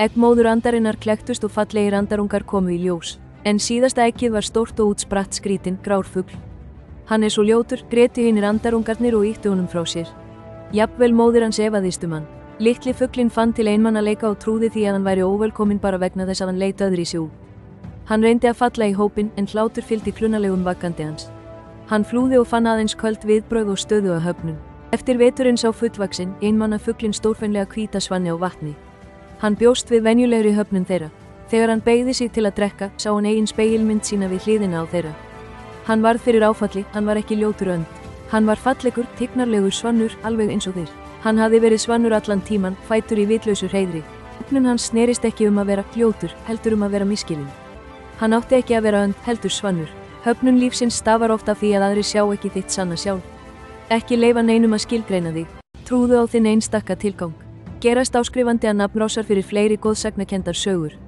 Egg móðurandarinnar klektust og fallegir andarungar komu í ljós. En síðasta eggið var stórt og útspratt skrítinn, grár fugl. Hann svo ljótur, grétu hinir andarungarnir og ýttu honum frá sér. Jafnvel móðir hans efaðist hann. Litli fuglinn fann til einmanaleika og trúði því að hann væri óvelkominn bara vegna þess að hann leit öðruvísi út. Hann reyndi að falla í hópinn en hlátur fylgdi klunnalegum vaggandi hans. Hann flúði og fann aðeins köld viðbrögð og stöðu að höfnun. Eftir veturinn sá fullvaxinn, einmanna fuglinn stórfenlega hvíta svanni á vatni. Hann bjóst við venjulegri höfnun þeirra. Þegar hann beygði sig til að drekka, sá hann eigin spegilmynd sína við hliðina á þeirra. Hann varð fyrir áfalli, hann var ekki ljótur önd. Hann var fallegur, tignarlegur svannur, alveg eins og þeir. Hann hafði verið svannur allan tíman, fætur í vitlausu hreiðri. Höfnun hans snerist ekki að vera ljótur, heldur að vera misskilinn. Hann átti ekki að vera önd, heldur svannur. Höfnun lífsins stafar oft af því að aðrir sjá ekki þitt sanna sjálf. Ekki leyfa neinum að skilgreina þig. Trúðu á þinn einstakka tilgang. Gerast áskrifandi að nafnrásar fyrir fleiri góðsagnakendar sögur.